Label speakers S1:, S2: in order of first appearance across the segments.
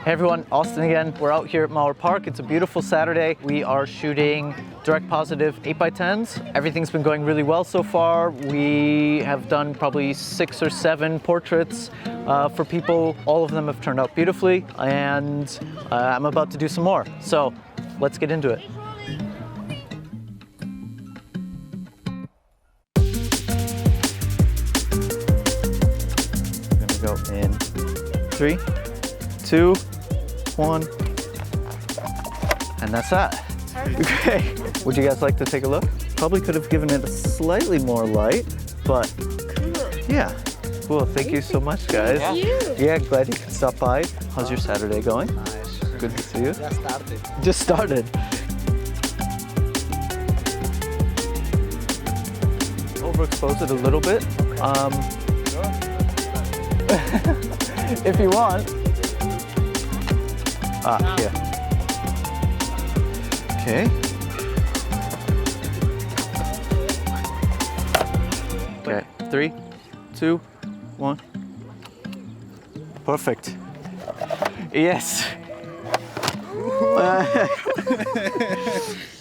S1: Hey everyone, Austin again. We're out here at Mauer Park. It's a beautiful Saturday. We are shooting direct positive 8x10s. Everything's been going really well so far. We have done probably 6 or 7 portraits for people. All of them have turned out beautifully, and I'm about to do some more. So let's get into it. I'm gonna go in 3, 2, 1, and that's that. Okay, would you guys like to take a look? Probably could have given it a slightly more light, but yeah. Cool, thank you so much, guys. Yeah, glad you could stop by. How's your Saturday going?
S2: Nice.
S1: Good to see you.
S2: Just started.
S1: Just started. Overexpose it a little bit. If you want. Yeah. Okay. Okay, 3, 2, 1. Perfect. Yes.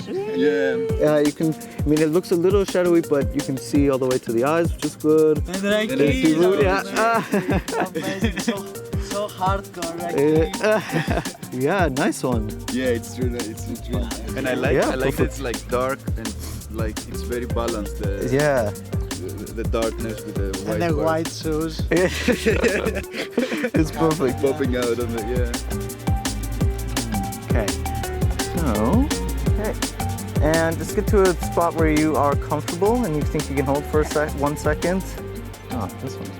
S1: Yeah, you can, I mean, it looks a little shadowy, but you can see all the way to the eyes, which is good.
S2: So hardcore.
S1: Yeah, nice one.
S3: Yeah, it's really, and I like
S1: perfect.
S3: it's like dark and like it's very balanced.
S1: Yeah.
S3: The darkness with the white.
S2: And the
S3: part.
S2: white shoes.
S1: It's perfect.
S3: Popping out on it, yeah.
S1: Okay. So, and just get to a spot where you are comfortable and you think you can hold for 1 second. Oh, this one's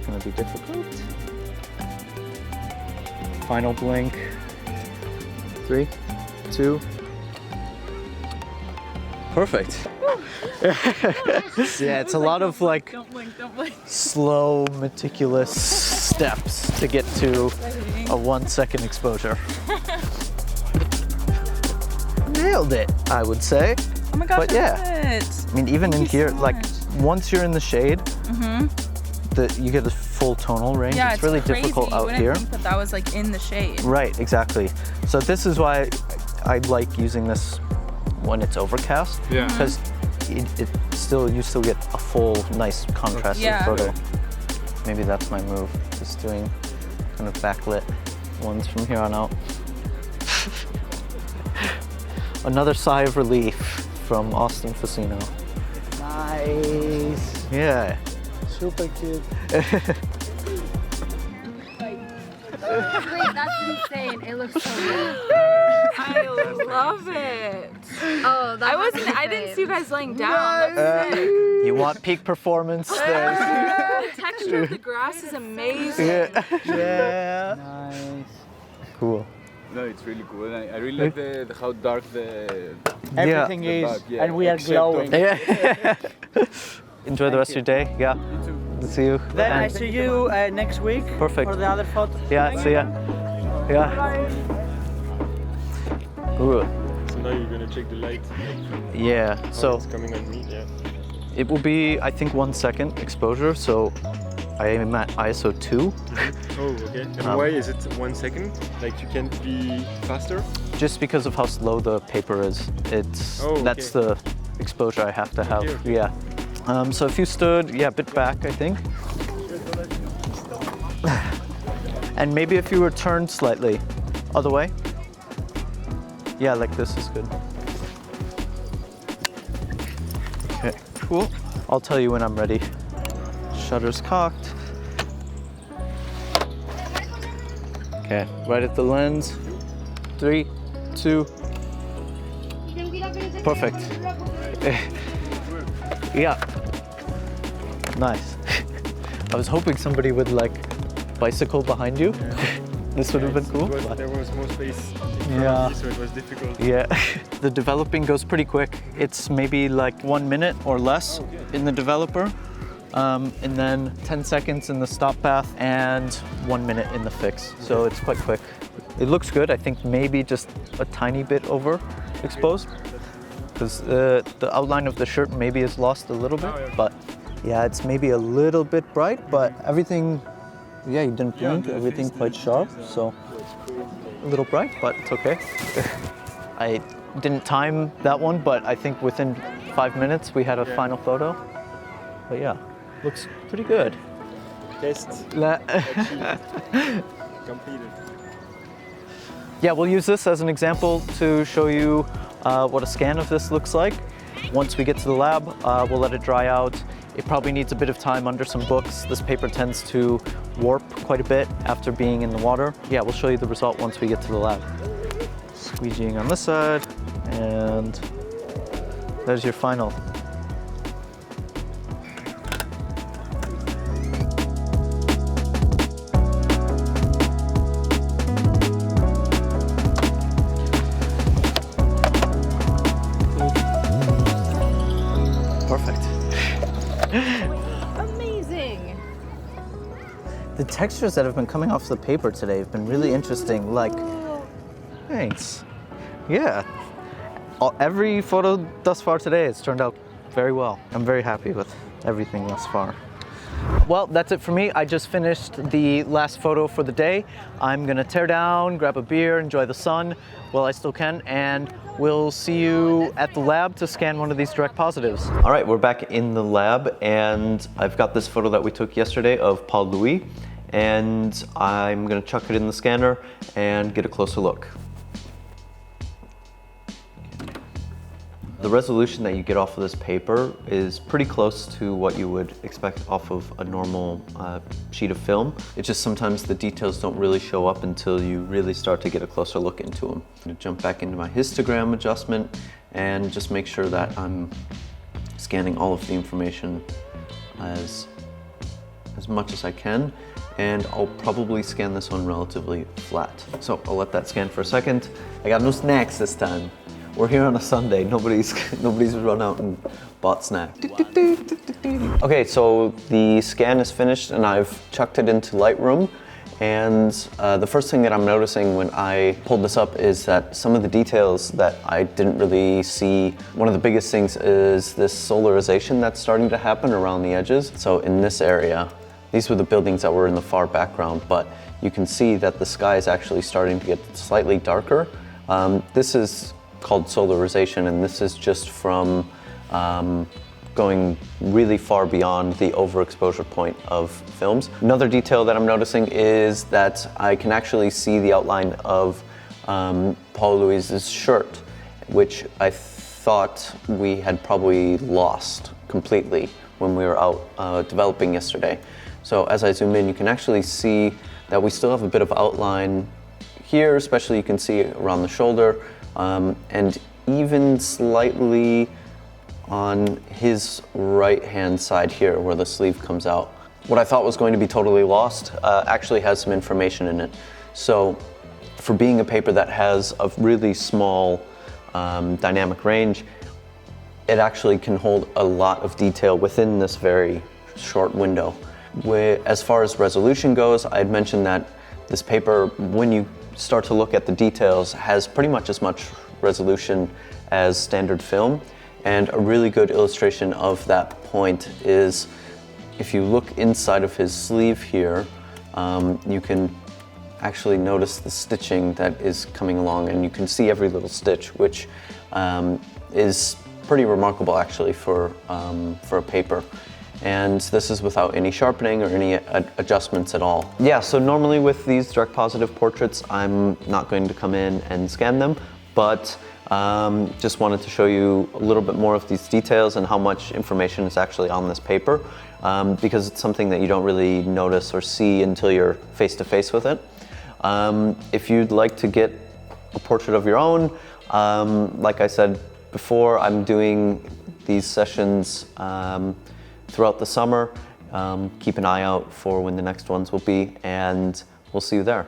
S1: gonna be difficult. Final blink. 3, 2. Perfect. Yeah, it's a lot of like slow, meticulous steps to get to a 1 second exposure. Nailed it, I would say.
S4: Oh my gosh,
S1: But yeah,
S4: I
S1: mean, even in here,
S4: so
S1: like
S4: much.
S1: once you're in the shade, you get a full tonal range.
S4: Yeah,
S1: it's really
S4: crazy.
S1: difficult out
S4: Wouldn't
S1: here.
S4: think that was like in the shade.
S1: Right, exactly. So this is why I like using this when it's overcast.
S5: Yeah.
S1: Because you still get a full, nice contrasting
S4: Yeah.
S1: photo. Maybe that's my move, just doing kind of backlit ones from here on out. Another sigh of relief from Austin Facino.
S2: Nice.
S1: Yeah.
S2: Super cute.
S6: Wait, that's insane. It looks so good.
S4: I love it.
S6: Oh, that
S4: I didn't see you guys laying down. That's sick.
S1: You want peak performance?
S4: The texture of the grass is amazing.
S1: Yeah.
S2: Nice.
S1: Cool.
S3: No, it's really cool. And I really like the how dark the.
S2: Everything
S3: The
S2: is,
S3: back, yeah,
S2: and we are
S3: except
S2: glowing.
S1: Yeah. Enjoy the rest of your day. Yeah. See you.
S2: Then I
S1: And-
S2: see you next week.
S1: Perfect.
S2: For the other photo.
S1: Yeah, see ya. Yeah. Cool.
S5: So now you're gonna check the light.
S1: Yeah, so
S5: It's coming on me, yeah.
S1: it will be, I think, 1 second exposure. So I am at ISO 2,
S5: Oh, okay. And why is it 1 second? Like you can't be faster?
S1: just because of how slow the paper is. That's
S5: okay.
S1: the exposure I have to have.
S5: Okay, okay.
S1: Yeah. So if you stood, a bit back, I think. And maybe if you were turned slightly, other way. Yeah, like this is good. Okay, cool. I'll tell you when I'm ready. Shutter's cocked. Okay, right at the lens. 3, 2. Perfect. Yeah. Nice. I was hoping somebody would like bicycle behind you. This would have been cool. but-
S5: There was more space in front
S1: Yeah.
S5: of me, so it was difficult.
S1: Yeah, the developing goes pretty quick. It's maybe like 1 minute or less in the developer, and then 10 seconds in the stop path and 1 minute in the fix. So it's quite quick. It looks good. I think maybe just a tiny bit overexposed because the outline of the shirt maybe is lost a little bit, but yeah, it's maybe a little bit bright, but everything, yeah, you didn't blink, everything quite sharp, so a little bright, but it's okay. I didn't time that one, but I think within 5 minutes we had a final photo. But yeah, looks pretty good.
S5: Test completed.
S1: Yeah, we'll use this as an example to show you what a scan of this looks like. Once we get to the lab, we'll let it dry out. It probably needs a bit of time under some books. This paper tends to warp quite a bit after being in the water. Yeah, we'll show you the result once we get to the lab. Squeegeeing on this side, and there's your final. Perfect.
S4: Amazing.
S1: The textures that have been coming off the paper today have been really interesting. Like, thanks. Yeah. Every photo thus far today has turned out very well. I'm very happy with everything thus far. Well, that's it for me. I just finished the last photo for the day. I'm gonna tear down, grab a beer, enjoy the sun while I still can, and we'll see you at the lab to scan one of these direct positives. All right, we're back in the lab, and I've got this photo that we took yesterday of Paul Louis, and I'm gonna chuck it in the scanner and get a closer look. The resolution that you get off of this paper is pretty close to what you would expect off of a normal sheet of film. It's just sometimes the details don't really show up until you really start to get a closer look into them. I'm gonna jump back into my histogram adjustment and just make sure that I'm scanning all of the information as much as I can. And I'll probably scan this one relatively flat. So I'll let that scan for a second. I got no snacks this time. We're here on a Sunday. Nobody's run out and bought snacks. Okay, so the scan is finished and I've chucked it into Lightroom. And the first thing that I'm noticing when I pulled this up is that some of the details that I didn't really see. One of the biggest things is this solarization that's starting to happen around the edges. So in this area, these were the buildings that were in the far background, but you can see that the sky is actually starting to get slightly darker. This is called solarization, and this is just from going really far beyond the overexposure point of films. Another detail that I'm noticing is that I can actually see the outline of Paul Louis's shirt, which I thought we had probably lost completely when we were out developing yesterday. So as I zoom in, you can actually see that we still have a bit of outline here, especially you can see around the shoulder, and even slightly on his right-hand side here where the sleeve comes out. What I thought was going to be totally lost actually has some information in it. So for being a paper that has a really small dynamic range, it actually can hold a lot of detail within this very short window. As far as resolution goes, I had mentioned that this paper, when you start to look at the details, has pretty much as much resolution as standard film. And a really good illustration of that point is if you look inside of his sleeve here, you can actually notice the stitching that is coming along, and you can see every little stitch, which is pretty remarkable actually for a paper. And this is without any sharpening or any adjustments at all. Yeah, so normally with these direct positive portraits, I'm not going to come in and scan them, but just wanted to show you a little bit more of these details and how much information is actually on this paper, because it's something that you don't really notice or see until you're face to face with it. If you'd like to get a portrait of your own, like I said before, I'm doing these sessions throughout the summer. Keep an eye out for when the next ones will be, and we'll see you there.